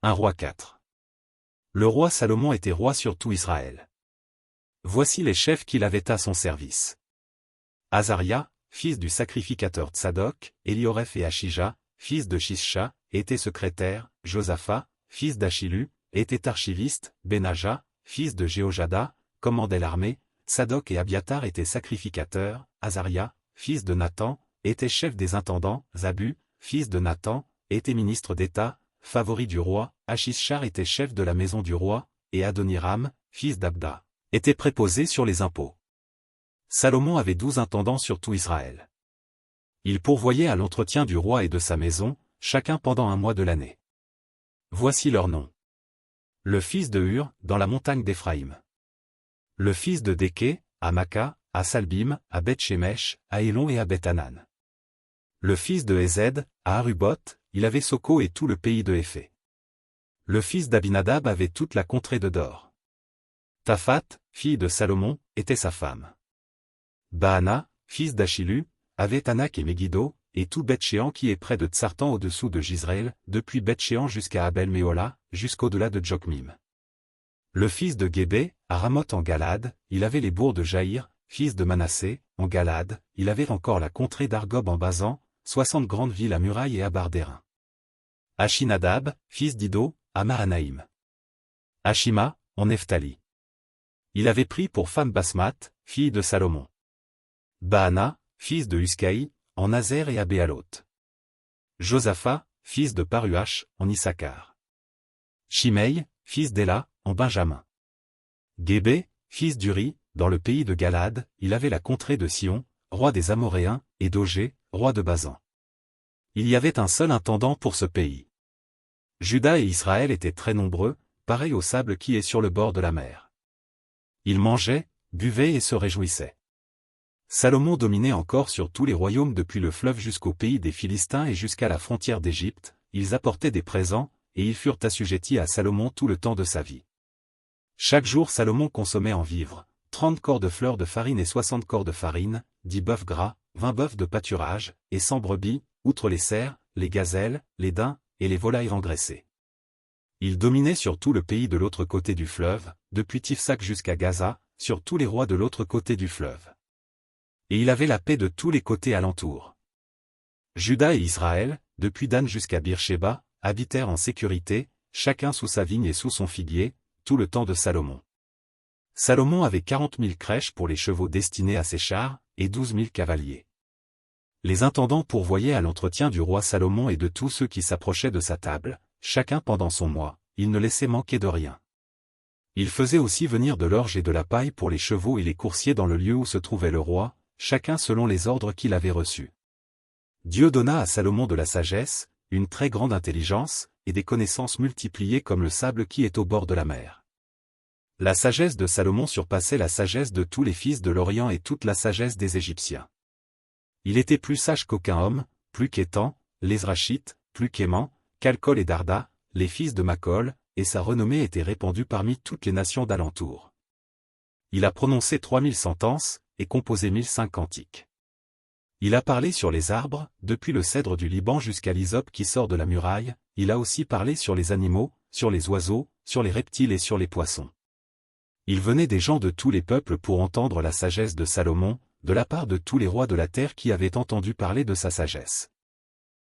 1 Roi 4. Le roi Salomon était roi sur tout Israël. Voici les chefs qu'il avait à son service. Azaria, fils du sacrificateur Tsadok, Elioreph et Achija, fils de Shisha, était secrétaire, Josaphat, fils d'Achilu, était archiviste, Benaja, fils de Jéhojada, commandait l'armée, Tsadok et Abiatar étaient sacrificateurs, Azaria, fils de Nathan, était chef des intendants, Zabu, fils de Nathan, était ministre d'État, favori du roi, Achishar était chef de la maison du roi, et Adoniram, fils d'Abda, était préposé sur les impôts. Salomon avait 12 intendants sur tout Israël. Il pourvoyait à l'entretien du roi et de sa maison, chacun pendant un mois de l'année. Voici leurs noms. Le fils de Hur, dans la montagne d'Éphraïm. Le fils de Déké, à Maka, à Salbim, à Beth-Shemesh, à Élon et à Beth-Hanan. Le fils de Ezed, à Aruboth, il avait Soko et tout le pays de Éphé. Le fils d'Abinadab avait toute la contrée de Dor. Taphat, fille de Salomon, était sa femme. Baana, fils d'Achilu, avait Tanak et Megiddo, et tout Beth-Shéan qui est près de Tsartan au-dessous de Jisraël, depuis Beth-Shéan jusqu'à Abel-Méhola, jusqu'au-delà de Jokmim. Le fils de Gébé, à Ramoth en Galade, il avait les bourgs de Jaïr, fils de Manassé, en Galade, il avait encore la contrée d'Argob en Basan, 60 grandes villes à murailles et à Bardérin. Achinadab, fils d'Ido, à Mahanaïm. Ashima, en Nephtali. Il avait pris pour femme Basmath, fille de Salomon. Baana, fils de Huskaï, en Nazer et à Béaloth. Josaphat, fils de Paruach, en Issachar. Shimei, fils d'Éla, en Benjamin. Gébé, fils d'Uri, dans le pays de Galade, il avait la contrée de Sion, roi des Amoréens, et d'Ogé, roi de Basan. Il y avait un seul intendant pour ce pays. Juda et Israël étaient très nombreux, pareil au sable qui est sur le bord de la mer. Ils mangeaient, buvaient et se réjouissaient. Salomon dominait encore sur tous les royaumes depuis le fleuve jusqu'au pays des Philistins et jusqu'à la frontière d'Égypte, ils apportaient des présents, et ils furent assujettis à Salomon tout le temps de sa vie. Chaque jour Salomon consommait en vivres, 30 corps de fleurs de farine et 60 corps de farine, 10 bœufs gras, 20 bœufs de pâturage, et 100 brebis, outre les cerfs, les gazelles, les daims, et les volailles engraissées. Il dominait sur tout le pays de l'autre côté du fleuve, depuis Tifsac jusqu'à Gaza, sur tous les rois de l'autre côté du fleuve. Et il avait la paix de tous les côtés alentour. Juda et Israël, depuis Dan jusqu'à Beersheba, habitèrent en sécurité, chacun sous sa vigne et sous son figuier, tout le temps de Salomon. Salomon avait 40 000 crèches pour les chevaux destinés à ses chars, et 12 000 cavaliers. Les intendants pourvoyaient à l'entretien du roi Salomon et de tous ceux qui s'approchaient de sa table, chacun pendant son mois, il ne laissait manquer de rien. Il faisait aussi venir de l'orge et de la paille pour les chevaux et les coursiers dans le lieu où se trouvait le roi, chacun selon les ordres qu'il avait reçus. Dieu donna à Salomon de la sagesse, une très grande intelligence, et des connaissances multipliées comme le sable qui est au bord de la mer. La sagesse de Salomon surpassait la sagesse de tous les fils de l'Orient et toute la sagesse des Égyptiens. Il était plus sage qu'aucun homme, plus qu'Étan, l'Ezrachite, plus qu'Éman, qu'Alcol et Darda, les fils de Macol, et sa renommée était répandue parmi toutes les nations d'alentour. Il a prononcé 3000 sentences, et composé 1005 cantiques. Il a parlé sur les arbres, depuis le cèdre du Liban jusqu'à l'hysope qui sort de la muraille, il a aussi parlé sur les animaux, sur les oiseaux, sur les reptiles et sur les poissons. Il venait des gens de tous les peuples pour entendre la sagesse de Salomon, de la part de tous les rois de la terre qui avaient entendu parler de sa sagesse.